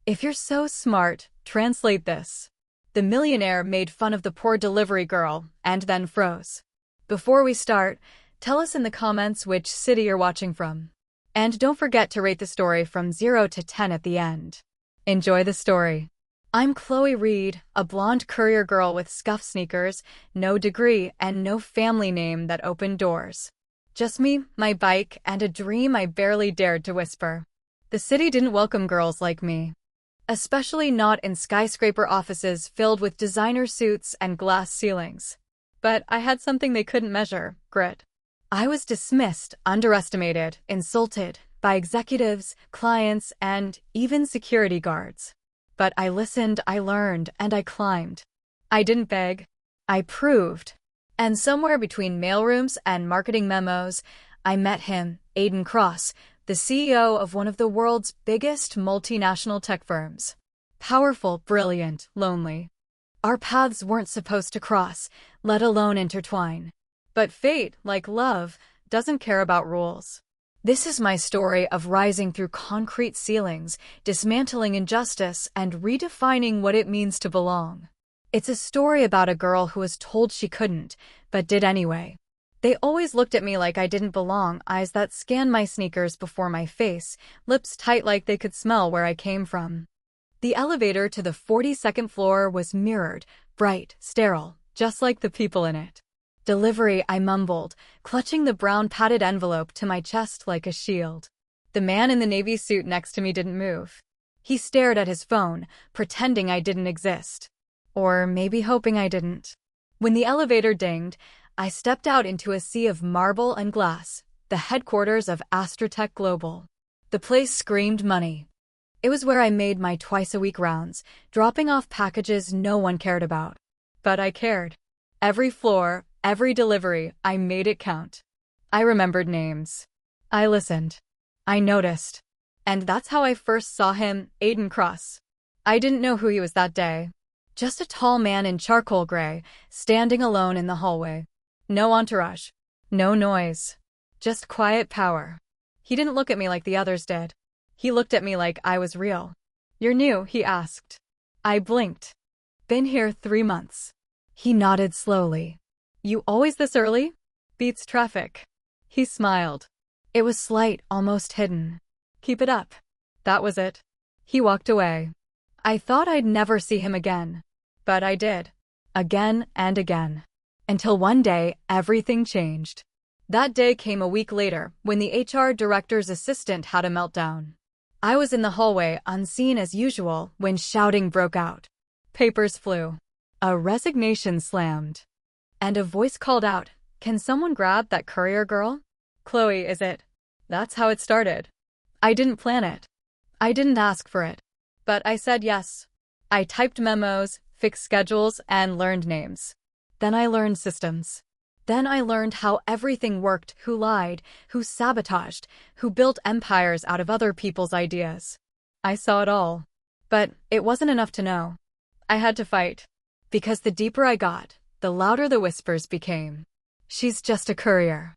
If you're so smart, translate this. The millionaire made fun of the poor delivery girl and then froze. Before we start, tell us in the comments which city you're watching from. And don't forget to rate the story from 0 to 10 at the end. Enjoy the story. I'm Chloe Reed, a blonde courier girl with scuffed sneakers, no degree, and no family name that opened doors. Just me, my bike, and a dream I barely dared to whisper. The city didn't welcome girls like me. Especially not in skyscraper offices filled with designer suits and glass ceilings. But I had something they couldn't measure: grit. I was dismissed, underestimated, insulted by executives, clients, and even security guards. But I listened, I learned, and I climbed. I didn't beg. I proved. And somewhere between mailrooms and marketing memos, I met him, Aiden Cross, the CEO of one of the world's biggest multinational tech firms. Powerful, brilliant, lonely. Our paths weren't supposed to cross, let alone intertwine. But fate, like love, doesn't care about rules. This is my story of rising through concrete ceilings, dismantling injustice, and redefining what it means to belong. It's a story about a girl who was told she couldn't, but did anyway. They always looked at me like I didn't belong, eyes that scanned my sneakers before my face, lips tight like they could smell where I came from. The elevator to the 42nd floor was mirrored, bright, sterile, just like the people in it. Delivery, I mumbled, clutching the brown padded envelope to my chest like a shield. The man in the navy suit next to me didn't move. He stared at his phone, pretending I didn't exist. Or maybe hoping I didn't. When the elevator dinged, I stepped out into a sea of marble and glass, the headquarters of AstraTech Global. The place screamed money. It was where I made my twice-a-week rounds, dropping off packages no one cared about. But I cared. Every floor, every delivery, I made it count. I remembered names. I listened. I noticed. And that's how I first saw him, Aiden Cross. I didn't know who he was that day. Just a tall man in charcoal gray, standing alone in the hallway. No entourage. No noise. Just quiet power. He didn't look at me like the others did. He looked at me like I was real. "You're new?" he asked. I blinked. "Been here 3 months." He nodded slowly. "You always this early?" "Beats traffic." He smiled. It was slight, almost hidden. "Keep it up." That was it. He walked away. I thought I'd never see him again. But I did. Again and again. Until one day, everything changed. That day came a week later, when the HR director's assistant had a meltdown. I was in the hallway, unseen as usual, when shouting broke out. Papers flew. A resignation slammed. And a voice called out, "Can someone grab that courier girl?" "Chloe, is it?" That's how it started. I didn't plan it. I didn't ask for it. But I said yes. I typed memos, fixed schedules, and learned names. Then I learned systems. Then I learned how everything worked, who lied, who sabotaged, who built empires out of other people's ideas. I saw it all. But it wasn't enough to know. I had to fight. Because the deeper I got, the louder the whispers became. "She's just a courier.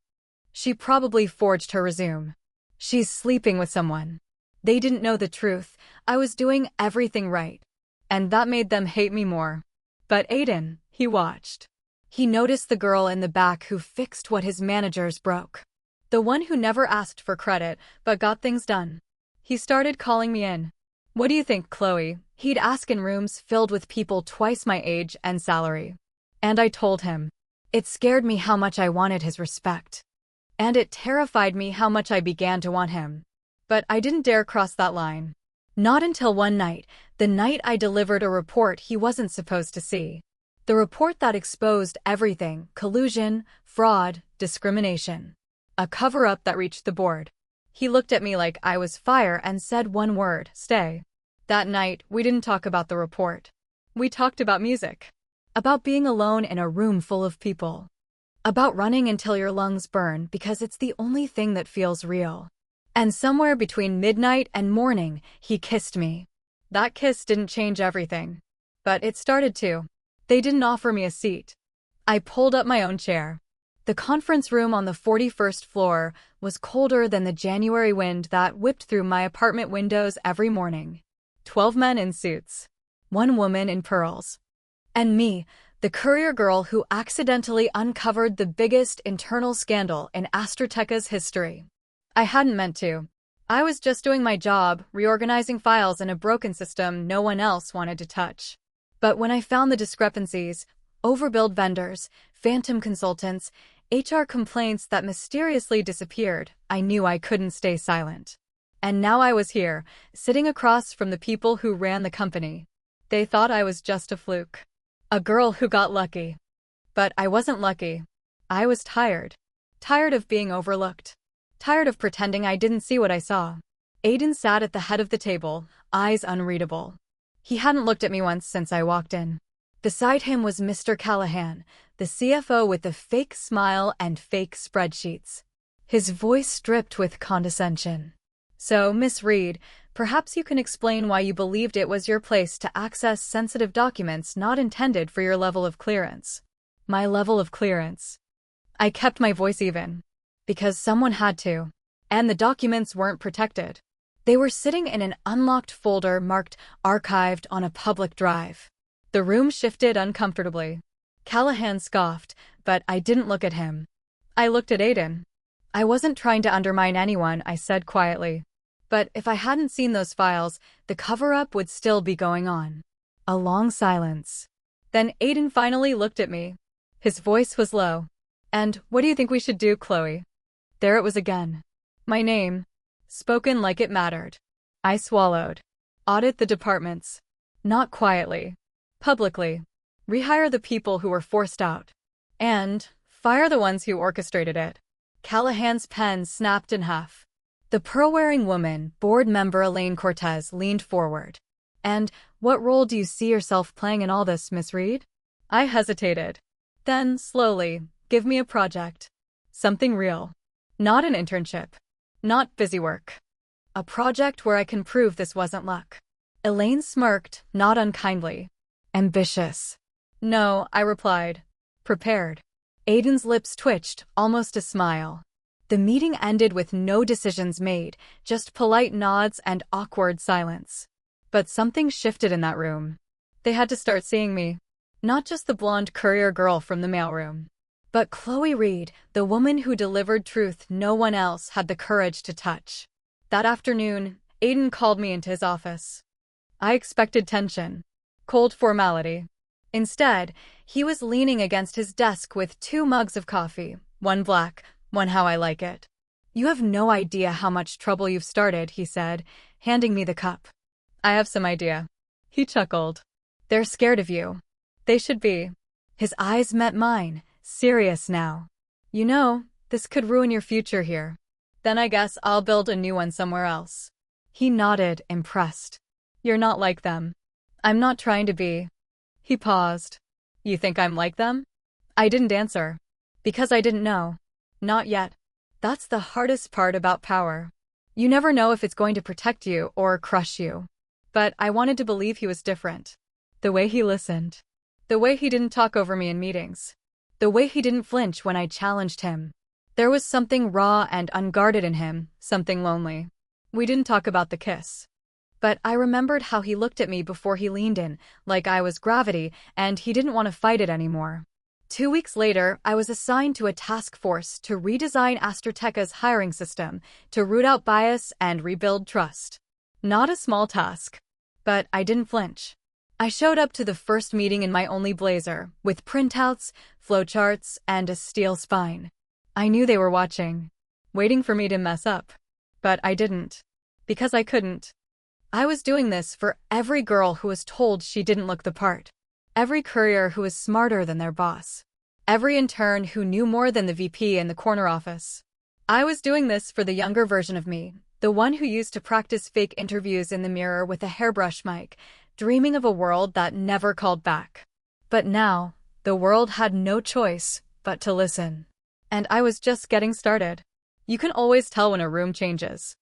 She probably forged her resume. She's sleeping with someone." They didn't know the truth. I was doing everything right. And that made them hate me more. But Aiden, he watched. He noticed the girl in the back who fixed what his managers broke. The one who never asked for credit, but got things done. He started calling me in. "What do you think, Chloe?" He'd ask in rooms filled with people twice my age and salary. And I told him. It scared me how much I wanted his respect. And it terrified me how much I began to want him. But I didn't dare cross that line. Not until one night, the night I delivered a report he wasn't supposed to see. The report that exposed everything: collusion, fraud, discrimination. A cover-up that reached the board. He looked at me like I was fire and said one word: "Stay." That night, we didn't talk about the report. We talked about music. About being alone in a room full of people. About running until your lungs burn because it's the only thing that feels real. And somewhere between midnight and morning, he kissed me. That kiss didn't change everything. But it started to. They didn't offer me a seat. I pulled up my own chair. The conference room on the 41st floor was colder than the January wind that whipped through my apartment windows every morning. 12 men in suits. 1 woman in pearls. And me, the courier girl who accidentally uncovered the biggest internal scandal in AstraTech's history. I hadn't meant to. I was just doing my job, reorganizing files in a broken system no one else wanted to touch. But when I found the discrepancies, overbilled vendors, phantom consultants, HR complaints that mysteriously disappeared, I knew I couldn't stay silent. And now I was here, sitting across from the people who ran the company. They thought I was just a fluke. A girl who got lucky. But I wasn't lucky. I was tired. Tired of being overlooked. Tired of pretending I didn't see what I saw. Aiden sat at the head of the table, eyes unreadable. He hadn't looked at me once since I walked in. Beside him was Mr. Callahan, the CFO with the fake smile and fake spreadsheets. His voice dripped with condescension. So, Miss Reed, perhaps you can explain why you believed it was your place to access sensitive documents not intended for your level of clearance. My level of clearance. I kept my voice even. Because someone had to. And the documents weren't protected. They were sitting in an unlocked folder marked Archived on a public drive. The room shifted uncomfortably. Callahan scoffed, but I didn't look at him. I looked at Aiden. I wasn't trying to undermine anyone, I said quietly. But if I hadn't seen those files, the cover-up would still be going on. A long silence. Then Aiden finally looked at me. His voice was low. And what do you think we should do, Chloe? There it was again. My name. Spoken like it mattered. I swallowed. Audit the departments. Not quietly. Publicly. Rehire the people who were forced out. And fire the ones who orchestrated it. Callahan's pen snapped in half. The pearl-wearing woman, board member Elaine Cortez, leaned forward. And what role do you see yourself playing in all this, Miss Reed? I hesitated. Then, slowly, give me a project. Something real. Not an internship. Not busy work. A project where I can prove this wasn't luck. Elaine smirked, not unkindly. Ambitious. No, I replied. Prepared. Aiden's lips twitched, almost a smile. The meeting ended with no decisions made, just polite nods and awkward silence. But something shifted in that room. They had to start seeing me. Not just the blonde courier girl from the mailroom. But Chloe Reed, the woman who delivered truth no one else had the courage to touch. That afternoon, Aiden called me into his office. I expected tension. Cold formality. Instead, he was leaning against his desk with 2 mugs of coffee, one black, one how I like it. You have no idea how much trouble you've started, he said, handing me the cup. I have some idea. He chuckled. They're scared of you. They should be. His eyes met mine, serious now. You know, this could ruin your future here. Then I guess I'll build a new one somewhere else. He nodded, impressed. You're not like them. I'm not trying to be. He paused. You think I'm like them? I didn't answer. Because I didn't know. Not yet. That's the hardest part about power. You never know if it's going to protect you or crush you. But I wanted to believe he was different. The way he listened. The way he didn't talk over me in meetings. The way he didn't flinch when I challenged him. There was something raw and unguarded in him, something lonely. We didn't talk about the kiss. But I remembered how he looked at me before he leaned in, like I was gravity, and he didn't want to fight it anymore. 2 weeks later, I was assigned to a task force to redesign AstraTech's hiring system, to root out bias and rebuild trust. Not a small task. But I didn't flinch. I showed up to the first meeting in my only blazer, with printouts, flowcharts, and a steel spine. I knew they were watching, waiting for me to mess up. But I didn't. Because I couldn't. I was doing this for every girl who was told she didn't look the part. Every courier who was smarter than their boss. Every intern who knew more than the VP in the corner office. I was doing this for the younger version of me, the one who used to practice fake interviews in the mirror with a hairbrush mic, dreaming of a world that never called back. But now, the world had no choice but to listen. And I was just getting started. You can always tell when a room changes.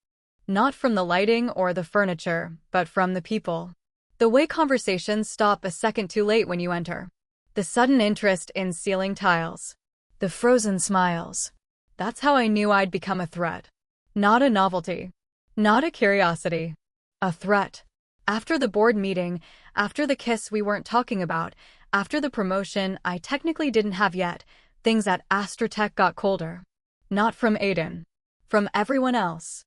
Not from the lighting or the furniture, but from the people. The way conversations stop a second too late when you enter. The sudden interest in ceiling tiles. The frozen smiles. That's how I knew I'd become a threat. Not a novelty. Not a curiosity. A threat. After the board meeting, after the kiss we weren't talking about, after the promotion I technically didn't have yet, things at AstraTech got colder. Not from Aiden. From everyone else.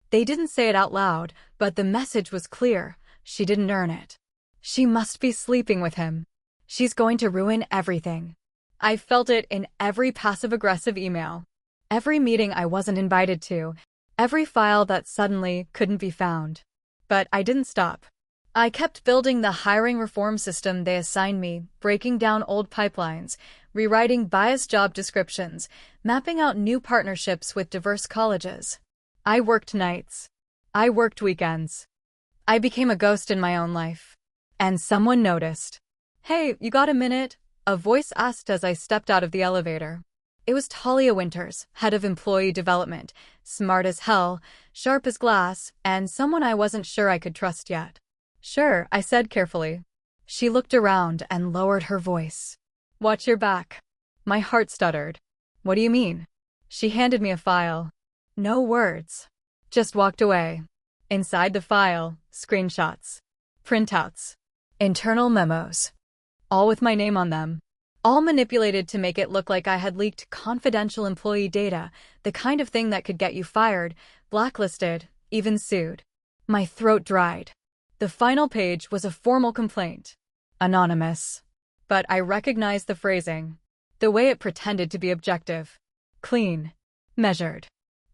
They didn't say it out loud, but the message was clear. She didn't earn it. She must be sleeping with him. She's going to ruin everything. I felt it in every passive-aggressive email. Every meeting I wasn't invited to. Every file that suddenly couldn't be found. But I didn't stop. I kept building the hiring reform system they assigned me, breaking down old pipelines, rewriting biased job descriptions, mapping out new partnerships with diverse colleges. I worked nights. I worked weekends. I became a ghost in my own life. And someone noticed. "Hey, you got a minute?" a voice asked as I stepped out of the elevator. It was Talia Winters, head of employee development, smart as hell, sharp as glass, and someone I wasn't sure I could trust yet. "Sure," I said carefully. She looked around and lowered her voice. "Watch your back." My heart stuttered. "What do you mean?" She handed me a file. No words. Just walked away. Inside the file, screenshots, printouts, internal memos. All with my name on them. All manipulated to make it look like I had leaked confidential employee data, the kind of thing that could get you fired, blacklisted, even sued. My throat dried. The final page was a formal complaint. Anonymous. But I recognized the phrasing. The way it pretended to be objective. Clean. Measured.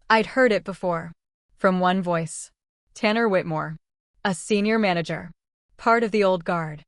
I'd heard it before. From one voice. Tanner Whitmore. A senior manager. Part of the old guard.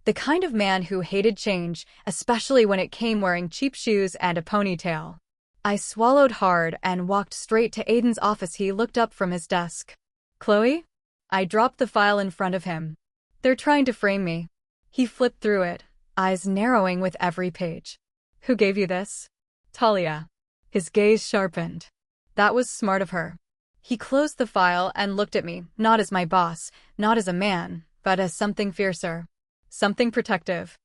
The kind of man who hated change, especially when it came wearing cheap shoes and a ponytail. I swallowed hard and walked straight to Aiden's office. He looked up from his desk. "Chloe?" I dropped the file in front of him. "They're trying to frame me." He flipped through it, eyes narrowing with every page. "Who gave you this?" "Talia." His gaze sharpened. That was smart of her. He closed the file and looked at me, not as my boss, not as a man, but as something fiercer. Something protective.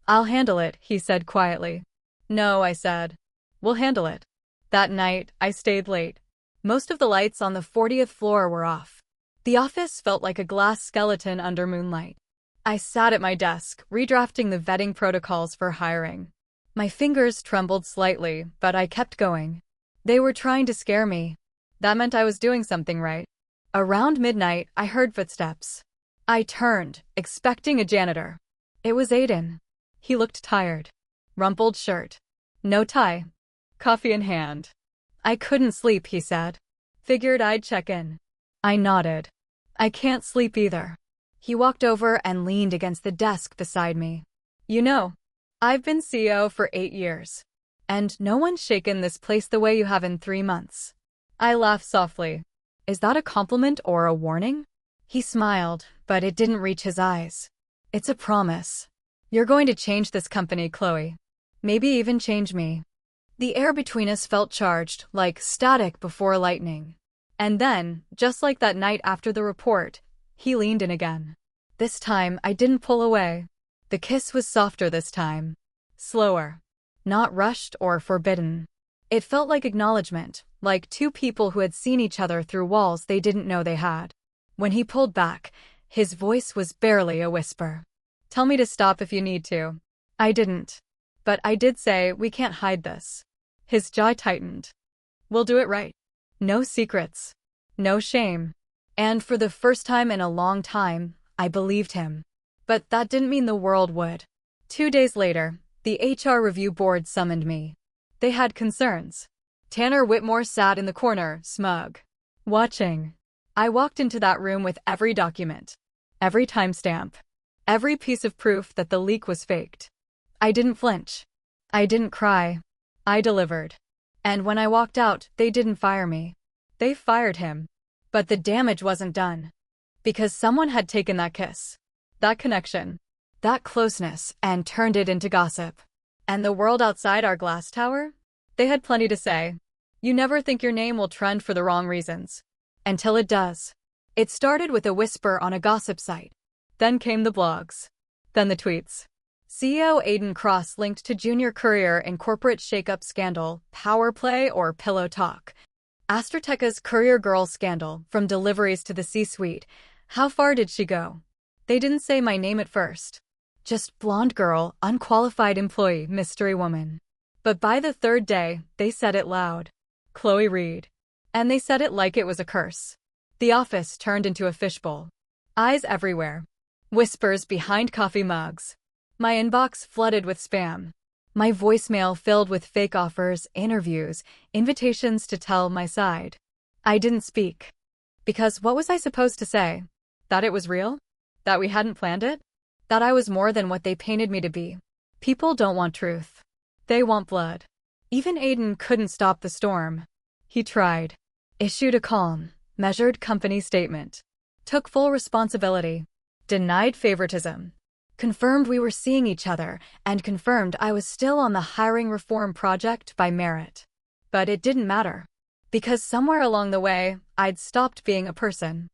"I'll handle it," he said quietly. "No," I said. "We'll handle it." That night, I stayed late. Most of the lights on the 40th floor were off. The office felt like a glass skeleton under moonlight. I sat at my desk, redrafting the vetting protocols for hiring. My fingers trembled slightly, but I kept going. They were trying to scare me. That meant I was doing something right. Around midnight, I heard footsteps. I turned, expecting a janitor. It was Aiden. He looked tired. Rumpled shirt. No tie. Coffee in hand. "I couldn't sleep," he said. "Figured I'd check in." I nodded. "I can't sleep either." He walked over and leaned against the desk beside me. "You know, I've been CEO for 8 years. And no one's shaken this place the way you have in 3 months." I laughed softly. "Is that a compliment or a warning?" He smiled, but it didn't reach his eyes. "It's a promise. You're going to change this company, Chloe. Maybe even change me." The air between us felt charged, like static before lightning. And then, just like that night after the report, he leaned in again. This time, I didn't pull away. The kiss was softer this time. Slower. Not rushed or forbidden. It felt like acknowledgement, like two people who had seen each other through walls they didn't know they had. When he pulled back, his voice was barely a whisper. "Tell me to stop if you need to." I didn't. But I did say, "We can't hide this." His jaw tightened. "We'll do it right. No secrets. No shame." And for the first time in a long time, I believed him. But that didn't mean the world would. 2 days later, the HR review board summoned me. They had concerns. Tanner Whitmore sat in the corner, smug. Watching. I walked into that room with every document. Every timestamp. Every piece of proof that the leak was faked. I didn't flinch. I didn't cry. I delivered. And when I walked out, they didn't fire me. They fired him. But the damage wasn't done. Because someone had taken that kiss. That connection. That closeness, and turned it into gossip. And the world outside our glass tower? They had plenty to say. You never think your name will trend for the wrong reasons. Until it does. It started with a whisper on a gossip site. Then came the blogs. Then the tweets. CEO Aiden Cross linked to junior courier in corporate shakeup scandal, power play or pillow talk. AstraTech's courier girl scandal, from deliveries to the C-suite. How far did she go? They didn't say my name at first. Just blonde girl, unqualified employee, mystery woman. But by the third day, they said it loud. Chloe Reed. And they said it like it was a curse. The office turned into a fishbowl. Eyes everywhere. Whispers behind coffee mugs. My inbox flooded with spam. My voicemail filled with fake offers, interviews, invitations to tell my side. I didn't speak. Because what was I supposed to say? That it was real? That we hadn't planned it? That I was more than what they painted me to be? People don't want truth. They want blood. Even Aiden couldn't stop the storm. He tried. Issued a calm, measured company statement. Took full responsibility. Denied favoritism. Confirmed we were seeing each other, and confirmed I was still on the hiring reform project by merit. But it didn't matter. Because somewhere along the way, I'd stopped being a person.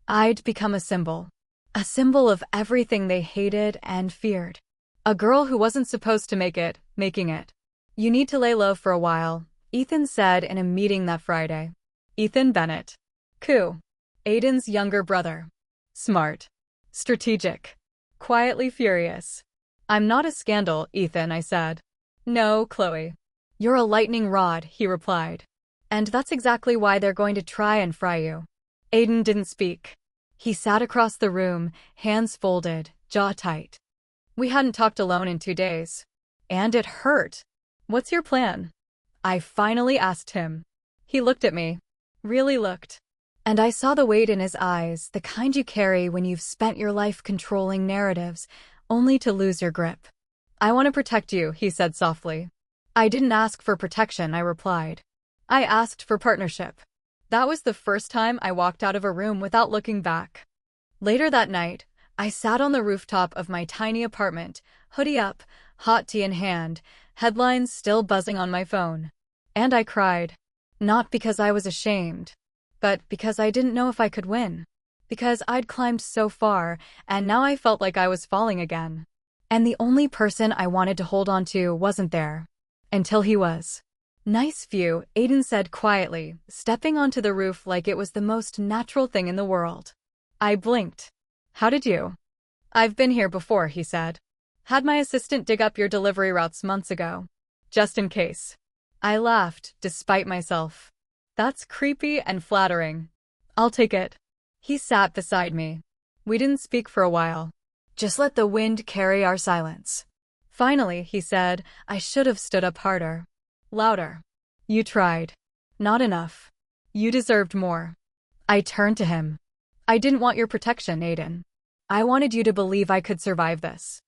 I'd become a symbol. A symbol of everything they hated and feared. A girl who wasn't supposed to make it, making it. You need to lay low for a while, Ethan said in a meeting that Friday. Ethan Bennett. Coup. Aiden's younger brother. Smart. Strategic. Quietly furious. I'm not a scandal, Ethan, I said. No, Chloe. You're a lightning rod, he replied. And that's exactly why they're going to try and fry you. Aiden didn't speak. He sat across the room, hands folded, jaw tight. We hadn't talked alone in 2 days. And it hurt. What's your plan? I finally asked him. He looked at me. Really looked. And I saw the weight in his eyes, the kind you carry when you've spent your life controlling narratives, only to lose your grip. I want to protect you, he said softly. I didn't ask for protection, I replied. I asked for partnership. That was the first time I walked out of a room without looking back. Later that night, I sat on the rooftop of my tiny apartment, hoodie up, hot tea in hand, headlines still buzzing on my phone. And I cried. Not because I was ashamed, but because I didn't know if I could win. Because I'd climbed so far, and now I felt like I was falling again. And the only person I wanted to hold on to wasn't there. Until he was. Nice view, Aiden said quietly, stepping onto the roof like it was the most natural thing in the world. I blinked. How did you? I've been here before, he said. Had my assistant dig up your delivery routes months ago. Just in case. I laughed, despite myself. That's creepy and flattering. I'll take it. He sat beside me. We didn't speak for a while. Just let the wind carry our silence. Finally, he said, I should have stood up harder. Louder. You tried. Not enough. You deserved more. I turned to him. I didn't want your protection, Aiden. I wanted you to believe I could survive this.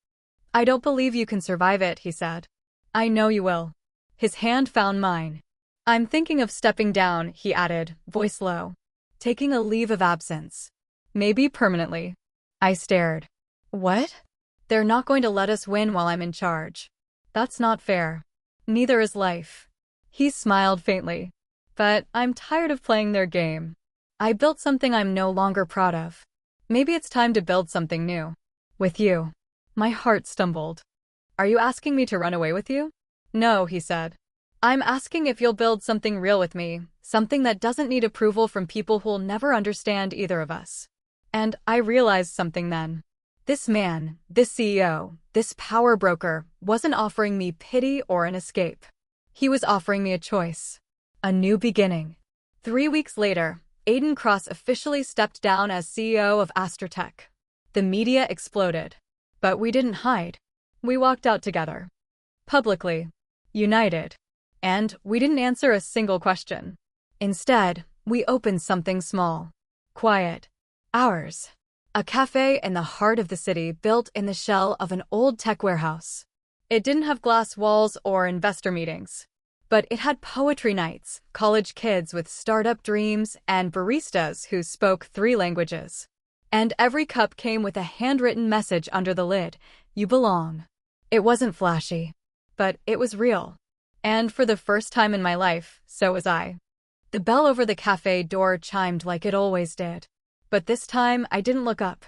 I don't believe you can survive it, he said. I know you will. His hand found mine. I'm thinking of stepping down, he added, voice low. Taking a leave of absence. Maybe permanently. I stared. What? They're not going to let us win while I'm in charge. That's not fair. Neither is life. He smiled faintly. But I'm tired of playing their game. I built something I'm no longer proud of. Maybe it's time to build something new. With you. My heart stumbled. Are you asking me to run away with you? No, he said. I'm asking if you'll build something real with me, something that doesn't need approval from people who'll never understand either of us. And I realized something then. This man, this CEO, this power broker, wasn't offering me pity or an escape. He was offering me a choice. A new beginning. 3 weeks later, Aiden Cross officially stepped down as CEO of AstraTech. The media exploded. But we didn't hide. We walked out together. Publicly. United. And we didn't answer a single question. Instead, we opened something small. Quiet. Ours. A cafe in the heart of the city built in the shell of an old tech warehouse. It didn't have glass walls or investor meetings. But it had poetry nights, college kids with startup dreams, and baristas who spoke 3 languages. And every cup came with a handwritten message under the lid, you belong. It wasn't flashy. But it was real. And for the first time in my life, so was I. The bell over the cafe door chimed like it always did. But this time, I didn't look up.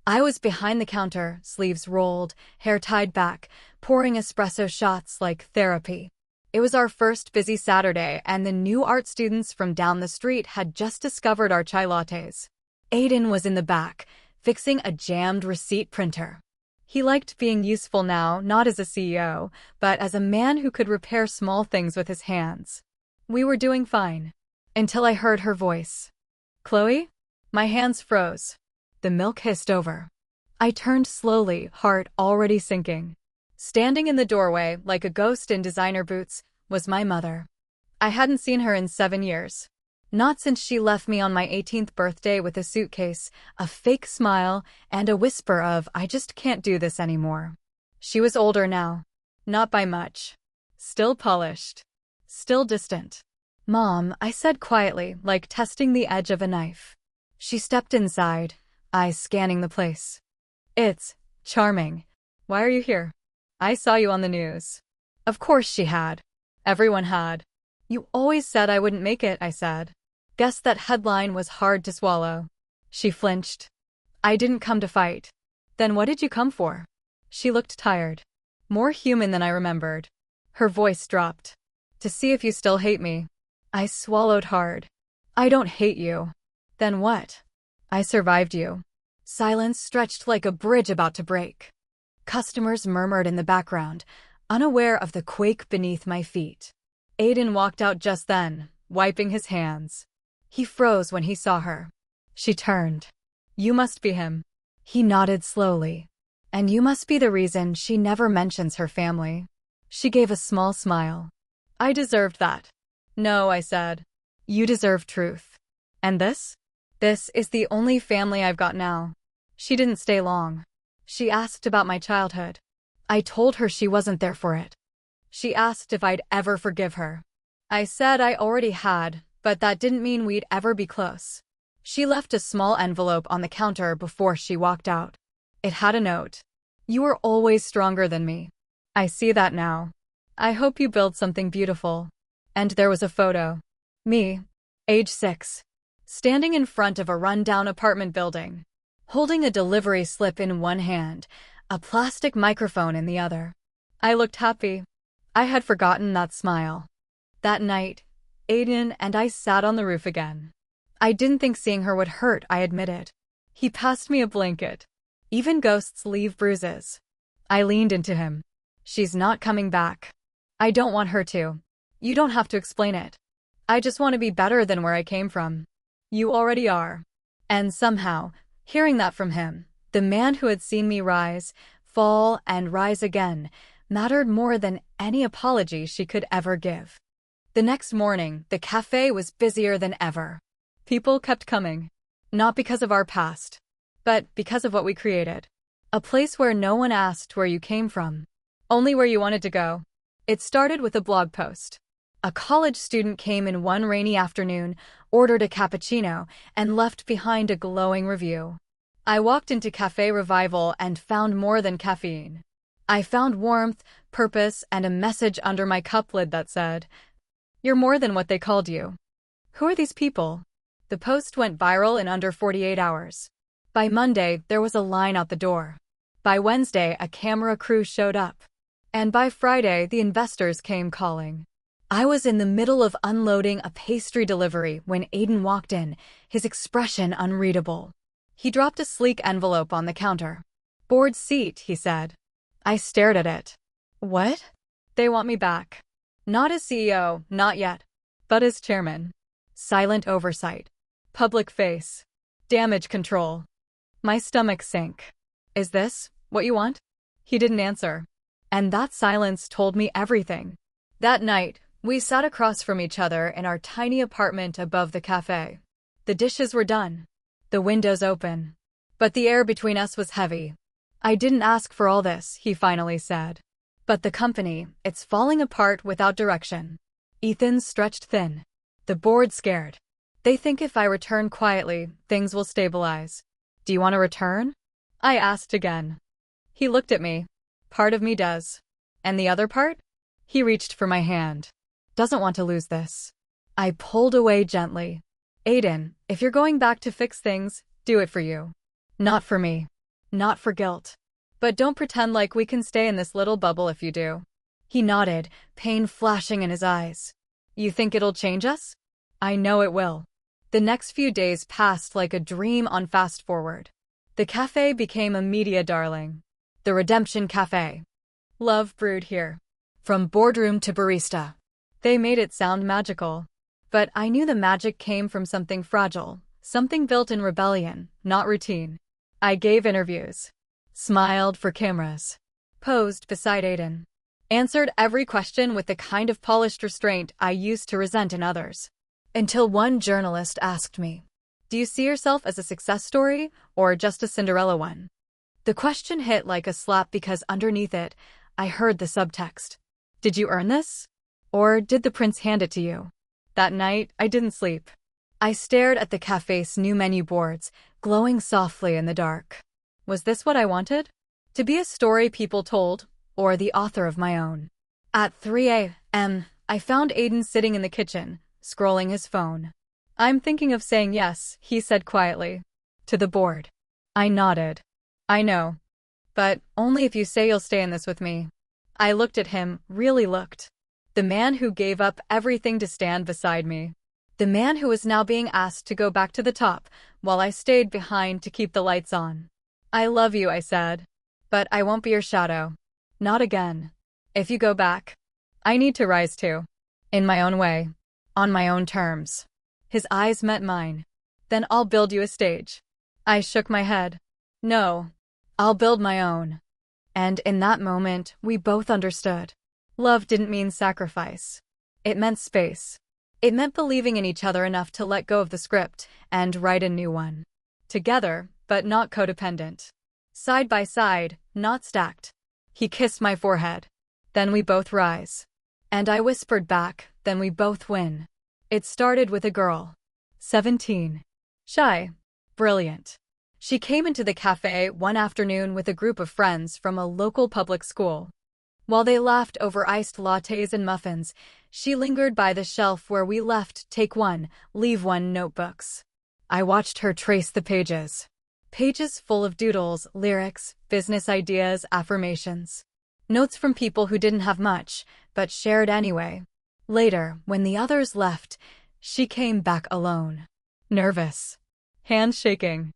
I was behind the counter, sleeves rolled, hair tied back, pouring espresso shots like therapy. It was our first busy Saturday, and the new art students from down the street had just discovered our chai lattes. Aiden was in the back, fixing a jammed receipt printer. He liked being useful now, not as a CEO, but as a man who could repair small things with his hands. We were doing fine. Until I heard her voice. "Chloe?" My hands froze. The milk hissed over. I turned slowly, heart already sinking. Standing in the doorway, like a ghost in designer boots, was my mother. I hadn't seen her in 7 years. Not since she left me on my 18th birthday with a suitcase, a fake smile, and a whisper of, "I just can't do this anymore." She was older now. Not by much. Still polished. Still distant. "Mom," I said quietly, like testing the edge of a knife. She stepped inside, eyes scanning the place. "It's charming. Why are you here?" "I saw you on the news." Of course she had. Everyone had. "You always said I wouldn't make it," I said. Guess that headline was hard to swallow. She flinched. "I didn't come to fight." "Then what did you come for?" She looked tired. More human than I remembered. Her voice dropped. "To see if you still hate me." I swallowed hard. "I don't hate you." "Then what?" "I survived you." Silence stretched like a bridge about to break. Customers murmured in the background, unaware of the quake beneath my feet. Aiden walked out just then, wiping his hands. He froze when he saw her. She turned. "You must be him." He nodded slowly. "And you must be the reason she never mentions her family." She gave a small smile. "I deserved that." "No," I said. "You deserve truth." "And this?" "This is the only family I've got now." She didn't stay long. She asked about my childhood. I told her she wasn't there for it. She asked if I'd ever forgive her. I said I already had, but that didn't mean we'd ever be close. She left a small envelope on the counter before she walked out. It had a note. "You were always stronger than me. I see that now. I hope you build something beautiful." And there was a photo. Me, age 6, standing in front of a rundown apartment building, holding a delivery slip in one hand, a plastic microphone in the other. I looked happy. I had forgotten that smile. That night, Aiden and I sat on the roof again. I didn't think seeing her would hurt, I admitted. He passed me a blanket. Even ghosts leave bruises. I leaned into him. "She's not coming back." "I don't want her to. You don't have to explain it. I just want to be better than where I came from." "You already are." And somehow, hearing that from him, the man who had seen me rise, fall, and rise again, mattered more than any apology she could ever give. The next morning, the cafe was busier than ever. People kept coming. Not because of our past, but because of what we created. A place where no one asked where you came from, only where you wanted to go. It started with a blog post. A college student came in one rainy afternoon, ordered a cappuccino, and left behind a glowing review. I walked into Cafe Revival and found more than caffeine. I found warmth, purpose, and a message under my cup lid that said, "You're more than what they called you." Who are these people? The post went viral in under 48 hours. By Monday, there was a line out the door. By Wednesday, a camera crew showed up. And by Friday, the investors came calling. I was in the middle of unloading a pastry delivery when Aiden walked in, his expression unreadable. He dropped a sleek envelope on the counter. "Board seat," he said. I stared at it. "What?" "They want me back. Not as CEO, not yet, but as chairman." Silent oversight. Public face. Damage control. My stomach sank. "Is this what you want?" He didn't answer. And that silence told me everything. That night, we sat across from each other in our tiny apartment above the cafe. The dishes were done. The windows open. But the air between us was heavy. "I didn't ask for all this," he finally said. "But the company, it's falling apart without direction." Ethan stretched thin. "The board's scared. They think if I return quietly, things will stabilize." "Do you want to return?" I asked again. He looked at me. "Part of me does." "And the other part?" He reached for my hand. "Doesn't want to lose this." I pulled away gently. "Aiden, if you're going back to fix things, do it for you. Not for me. Not for guilt. But don't pretend like we can stay in this little bubble if you do." He nodded, pain flashing in his eyes. "You think it'll change us?" "I know it will." The next few days passed like a dream on fast forward. The cafe became a media darling. The Redemption Cafe. Love brewed here. From boardroom to barista. They made it sound magical. But I knew the magic came from something fragile, something built in rebellion, not routine. I gave interviews. Smiled for cameras. Posed beside Aiden. Answered every question with the kind of polished restraint I used to resent in others. Until one journalist asked me, "Do you see yourself as a success story, or just a Cinderella one?" The question hit like a slap because underneath it, I heard the subtext. Did you earn this? Or did the prince hand it to you? That night, I didn't sleep. I stared at the cafe's new menu boards, glowing softly in the dark. Was this what I wanted? To be a story people told, or the author of my own? At 3 a.m., I found Aiden sitting in the kitchen, scrolling his phone. "I'm thinking of saying yes," he said quietly. "To the board." I nodded. "I know. But only if you say you'll stay in this with me." I looked at him, really looked. The man who gave up everything to stand beside me. The man who was now being asked to go back to the top, while I stayed behind to keep the lights on. "I love you," I said. "But I won't be your shadow. Not again. If you go back, I need to rise too. In my own way. On my own terms." His eyes met mine. "Then I'll build you a stage." I shook my head. "No. I'll build my own." And in that moment, we both understood. Love didn't mean sacrifice. It meant space. It meant believing in each other enough to let go of the script and write a new one. Together, but not codependent. Side by side, not stacked. He kissed my forehead. "Then we both rise." And I whispered back, "Then we both win." It started with a girl. 17. Shy. Brilliant. She came into the cafe one afternoon with a group of friends from a local public school. While they laughed over iced lattes and muffins, she lingered by the shelf where we left take one, leave one notebooks. I watched her trace the pages. Pages full of doodles, lyrics, business ideas, affirmations. Notes from people who didn't have much, but shared anyway. Later, when the others left, she came back alone. Nervous. Hands shaking.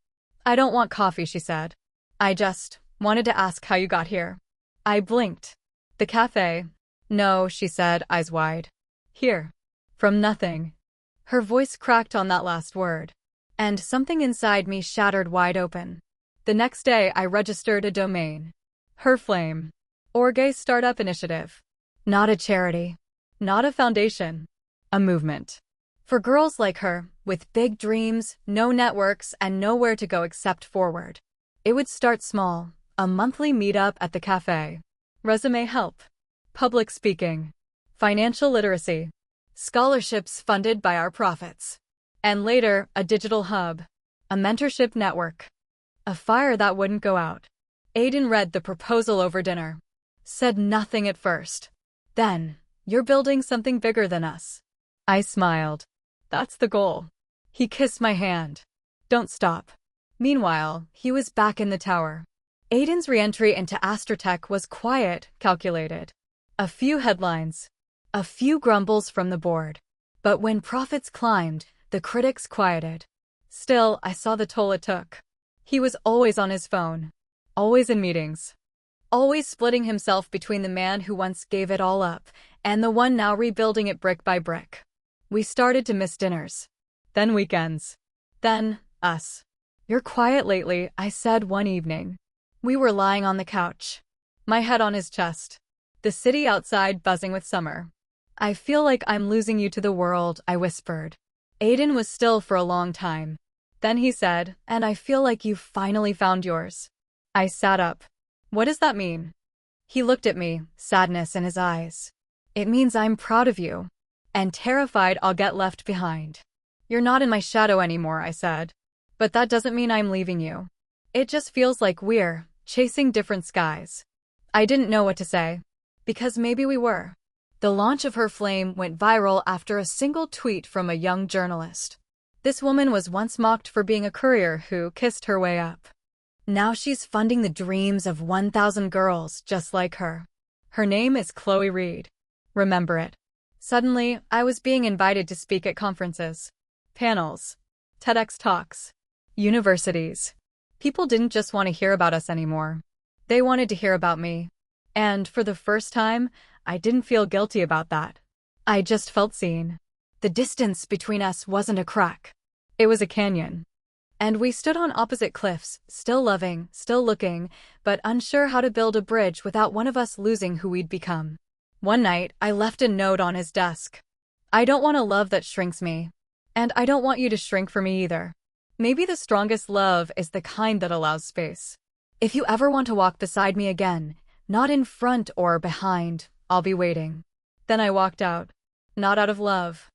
"I don't want coffee," she said. "I just wanted to ask how you got here." I blinked. "The cafe." "No," she said, eyes wide. "Here. From nothing." Her voice cracked on that last word. And something inside me shattered wide open. The next day, I registered a domain. Her Flame. Orgay Startup Initiative. Not a charity. Not a foundation. A movement. For girls like her, with big dreams, no networks, and nowhere to go except forward. It would start small, a monthly meetup at the cafe. Resume help. Public speaking. Financial literacy. Scholarships funded by our profits. And later, a digital hub. A mentorship network. A fire that wouldn't go out. Aiden read the proposal over dinner. Said nothing at first. Then, "You're building something bigger than us." I smiled. "That's the goal." He kissed my hand. "Don't stop." Meanwhile, he was back in the tower. Aiden's re-entry into AstraTech was quiet, calculated. A few headlines. A few grumbles from the board. But when profits climbed, the critics quieted. Still, I saw the toll it took. He was always on his phone. Always in meetings. Always splitting himself between the man who once gave it all up and the one now rebuilding it brick by brick. We started to miss dinners. Then weekends. Then, us. "You're quiet lately," I said one evening. We were lying on the couch. My head on his chest. The city outside buzzing with summer. "I feel like I'm losing you to the world," I whispered. Aiden was still for a long time. Then he said, "And I feel like you've finally found yours." I sat up. "What does that mean?" He looked at me, sadness in his eyes. "It means I'm proud of you. And terrified I'll get left behind." "You're not in my shadow anymore," I said. "But that doesn't mean I'm leaving you. It just feels like we're chasing different skies." I didn't know what to say. Because maybe we were. The launch of Her Flame went viral after a single tweet from a young journalist. This woman was once mocked for being a courier who kissed her way up. Now she's funding the dreams of 1,000 girls just like her. Her name is Chloe Reed. Remember it. Suddenly, I was being invited to speak at conferences, panels, TEDx talks, universities. People didn't just want to hear about us anymore. They wanted to hear about me. And for the first time, I didn't feel guilty about that. I just felt seen. The distance between us wasn't a crack. It was a canyon. And we stood on opposite cliffs, still loving, still looking, but unsure how to build a bridge without one of us losing who we'd become. One night, I left a note on his desk. I don't want a love that shrinks me. And I don't want you to shrink for me either. Maybe the strongest love is the kind that allows space. If you ever want to walk beside me again, not in front or behind, I'll be waiting. Then I walked out. Not out of love.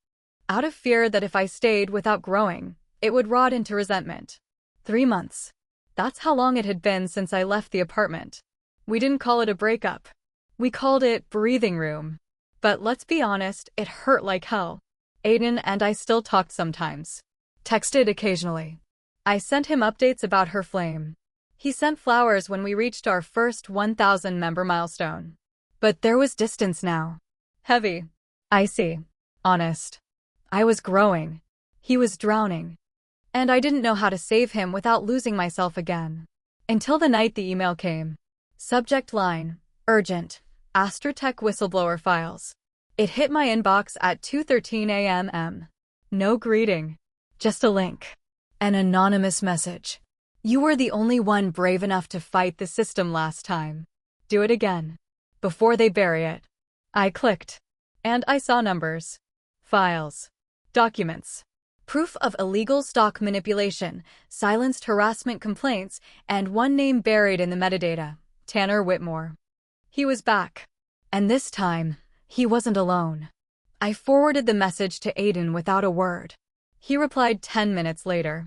Out of fear that if I stayed without growing, it would rot into resentment. 3 months. That's how long it had been since I left the apartment. We didn't call it a breakup. We called it breathing room. But let's be honest, it hurt like hell. Aiden and I still talked sometimes. Texted occasionally. I sent him updates about her flame. He sent flowers when we reached our first 1,000 member milestone. But there was distance now. Heavy. Icy. Honest. I was growing. He was drowning. And I didn't know how to save him without losing myself again. Until the night the email came. Subject line, urgent, AstraTech whistleblower files. It hit my inbox at 2:13 a.m. No greeting. Just a link. An anonymous message. You were the only one brave enough to fight the system last time. Do it again. Before they bury it. I clicked. And I saw numbers. Files. Documents. Proof of illegal stock manipulation, silenced harassment complaints, and one name buried in the metadata, Tanner Whitmore. He was back. And this time, he wasn't alone. I forwarded the message to Aiden without a word. He replied 10 minutes later.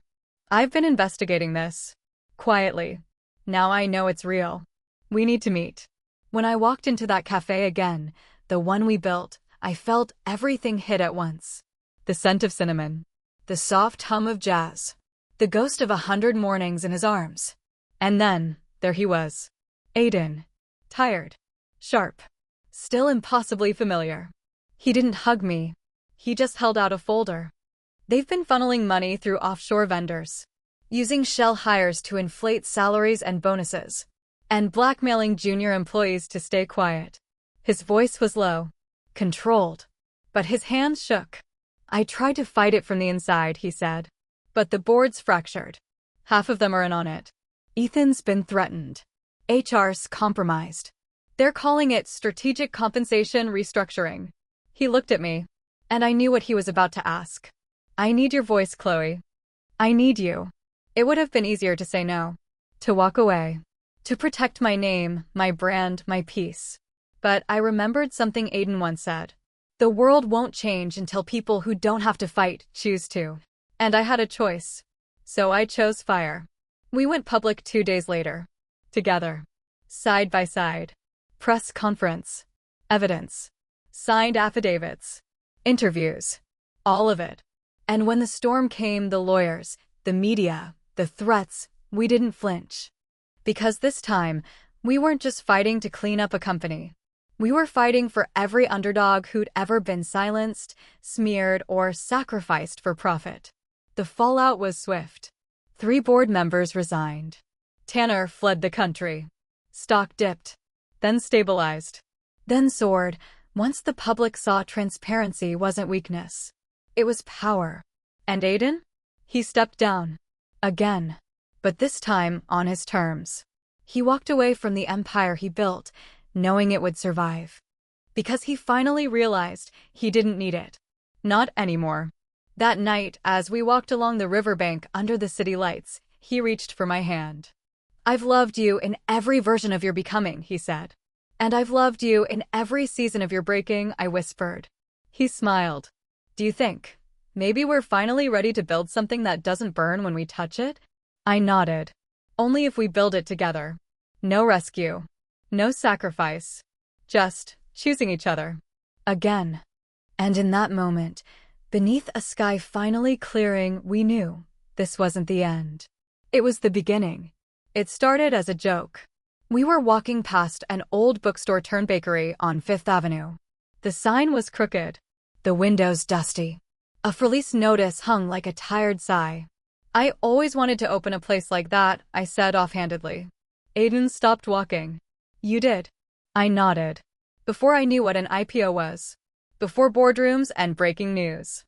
I've been investigating this. Quietly. Now I know it's real. We need to meet. When I walked into that cafe again, the one we built, I felt everything hit at once. The scent of cinnamon. The soft hum of jazz. The ghost of 100 mornings in his arms. And then, there he was. Aiden. Tired. Sharp. Still impossibly familiar. He didn't hug me. He just held out a folder. They've been funneling money through offshore vendors. Using shell hires to inflate salaries and bonuses. And blackmailing junior employees to stay quiet. His voice was low. Controlled. But his hands shook. I tried to fight it from the inside, he said. But the board's fractured. Half of them are in on it. Ethan's been threatened. HR's compromised. They're calling it strategic compensation restructuring. He looked at me. And I knew what he was about to ask. I need your voice, Chloe. I need you. It would have been easier to say no. To walk away. To protect my name, my brand, my peace. But I remembered something Aiden once said. The world won't change until people who don't have to fight choose to. And I had a choice. So I chose fire. We went public 2 days later. Together. Side by side. Press conference. Evidence. Signed affidavits. Interviews. All of it. And when the storm came, the lawyers, the media, the threats, we didn't flinch. Because this time, we weren't just fighting to clean up a company. We were fighting for every underdog who'd ever been silenced, smeared, or sacrificed for profit. The fallout was swift. 3 board members resigned. Tanner fled the country. Stock dipped. Then stabilized. Then soared, once the public saw transparency wasn't weakness. It was power. And Aiden? He stepped down. Again. But this time on his terms. He walked away from the empire he built, knowing it would survive. Because he finally realized he didn't need it. Not anymore. That night, as we walked along the riverbank under the city lights, he reached for my hand. I've loved you in every version of your becoming, he said. And I've loved you in every season of your breaking, I whispered. He smiled. Do you think? Maybe we're finally ready to build something that doesn't burn when we touch it? I nodded. Only if we build it together. No rescue. No sacrifice. Just choosing each other. Again. And in that moment, beneath a sky finally clearing, we knew this wasn't the end. It was the beginning. It started as a joke. We were walking past an old bookstore-turned-bakery on 5th Avenue. The sign was crooked. The windows dusty. A for lease notice hung like a tired sigh. I always wanted to open a place like that, I said offhandedly. Aiden stopped walking. You did? I nodded. Before I knew what an IPO was. Before boardrooms and breaking news.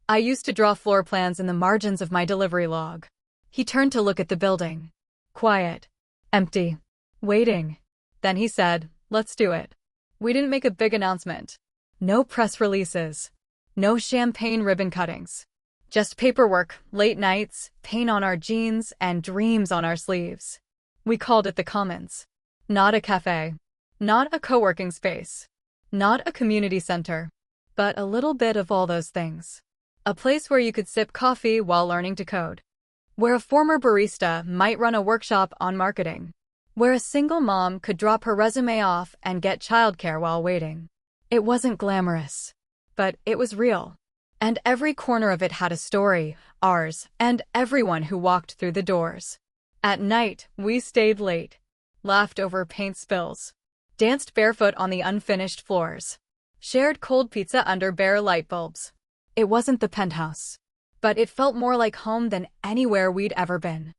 I used to draw floor plans in the margins of my delivery log. He turned to look at the building. Quiet. Empty. Waiting. Then he said, let's do it. We didn't make a big announcement. No press releases. No champagne ribbon cuttings. Just paperwork, late nights, paint on our jeans, and dreams on our sleeves. We called it the Commons. Not a cafe. Not a co-working space. Not a community center. But a little bit of all those things. A place where you could sip coffee while learning to code. Where a former barista might run a workshop on marketing. Where a single mom could drop her resume off and get childcare while waiting. It wasn't glamorous. But it was real. And every corner of it had a story, ours, and everyone who walked through the doors. At night, we stayed late. Laughed over paint spills. Danced barefoot on the unfinished floors. Shared cold pizza under bare light bulbs. It wasn't the penthouse. But it felt more like home than anywhere we'd ever been.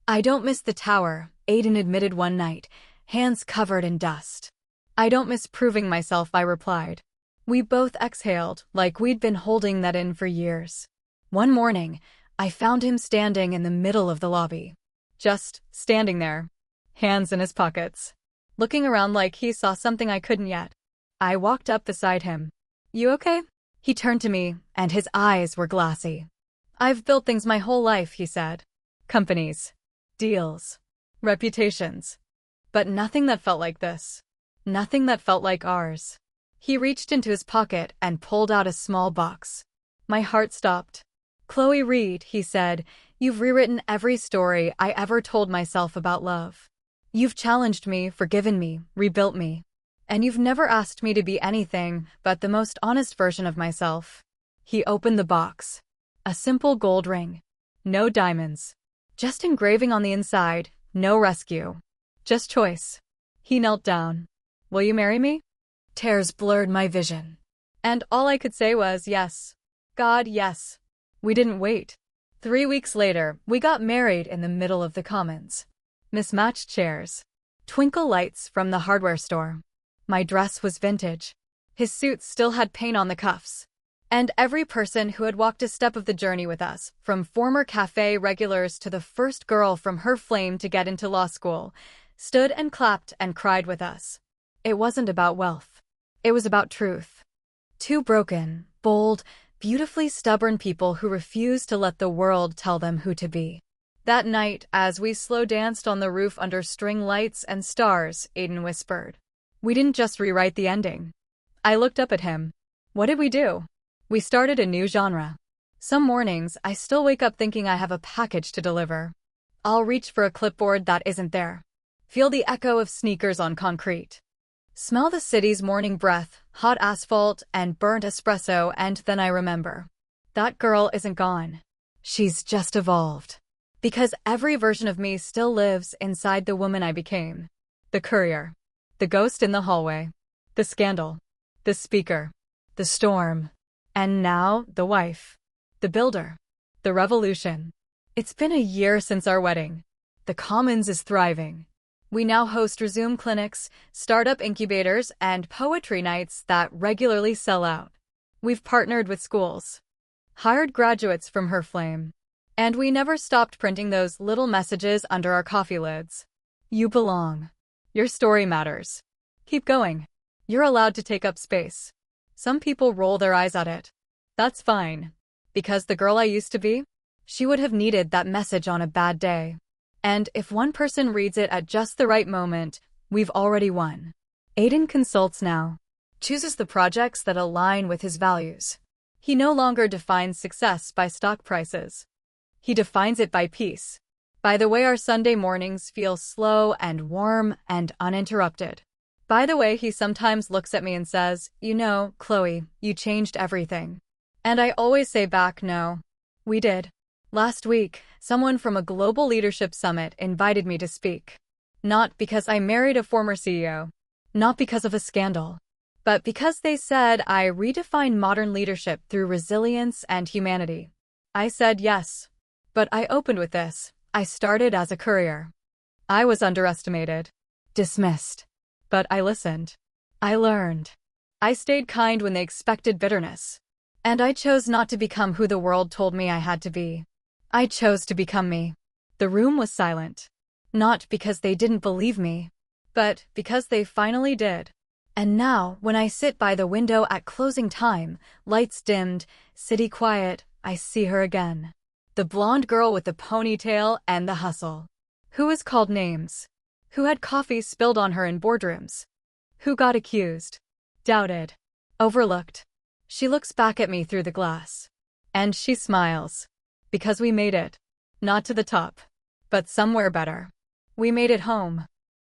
I don't miss the tower, Aiden admitted one night, hands covered in dust. I don't miss proving myself, I replied. We both exhaled, like we'd been holding that in for years. One morning, I found him standing in the middle of the lobby. Just standing there. Hands in his pockets. Looking around like he saw something I couldn't yet. I walked up beside him. You okay? He turned to me, and his eyes were glassy. I've built things my whole life, he said. Companies. Deals. Reputations. But nothing that felt like this. Nothing that felt like ours. He reached into his pocket and pulled out a small box. My heart stopped. Chloe Reed, he said, you've rewritten every story I ever told myself about love. You've challenged me, forgiven me, rebuilt me. And you've never asked me to be anything but the most honest version of myself. He opened the box. A simple gold ring. No diamonds. Just engraving on the inside, no rescue. Just choice. He knelt down. Will you marry me? Tears blurred my vision. And all I could say was yes. God, yes. We didn't wait. 3 weeks later, we got married in the middle of the Commons. Mismatched chairs. Twinkle lights from the hardware store. My dress was vintage. His suit still had paint on the cuffs. And every person who had walked a step of the journey with us, from former cafe regulars to the first girl from her flame to get into law school, stood and clapped and cried with us. It wasn't about wealth. It was about truth. Two broken, bold, beautifully stubborn people who refused to let the world tell them who to be. That night, as we slow danced on the roof under string lights and stars, Aiden whispered. We didn't just rewrite the ending. I looked up at him. What did we do? We started a new genre. Some mornings, I still wake up thinking I have a package to deliver. I'll reach for a clipboard that isn't there. Feel the echo of sneakers on concrete. Smell the city's morning breath, hot asphalt, and burnt espresso, and then I remember. That girl isn't gone. She's just evolved. Because every version of me still lives inside the woman I became. The courier. The ghost in the hallway. The scandal. The speaker. The storm. And now, the wife. The builder. The revolution. It's been a year since our wedding. The Commons is thriving. We now host Resume clinics, startup incubators, and poetry nights that regularly sell out. We've partnered with schools. Hired graduates from her flame. And we never stopped printing those little messages under our coffee lids. You belong. Your story matters. Keep going. You're allowed to take up space. Some people roll their eyes at it. That's fine. Because the girl I used to be, she would have needed that message on a bad day. And if one person reads it at just the right moment, we've already won. Aiden consults now. Chooses the projects that align with his values. He no longer defines success by stock prices. He defines it by peace. By the way our Sunday mornings feel slow and warm and uninterrupted. By the way he sometimes looks at me and says, you know, Chloe, you changed everything. And I always say back, no. We did. Last week, someone from a global leadership summit invited me to speak. Not because I married a former CEO. Not because of a scandal. But because they said I redefine modern leadership through resilience and humanity. I said yes. But I opened with this. I started as a courier. I was underestimated, dismissed. But I listened. I learned. I stayed kind when they expected bitterness. And I chose not to become who the world told me I had to be. I chose to become me. The room was silent. Not because they didn't believe me, but because they finally did. And now, when I sit by the window at closing time, lights dimmed, city quiet, I see her again. The blonde girl with the ponytail and the hustle. Who was called names? Who had coffee spilled on her in boardrooms? Who got accused? Doubted? Overlooked? She looks back at me through the glass. And she smiles. Because we made it. Not to the top. But somewhere better. We made it home.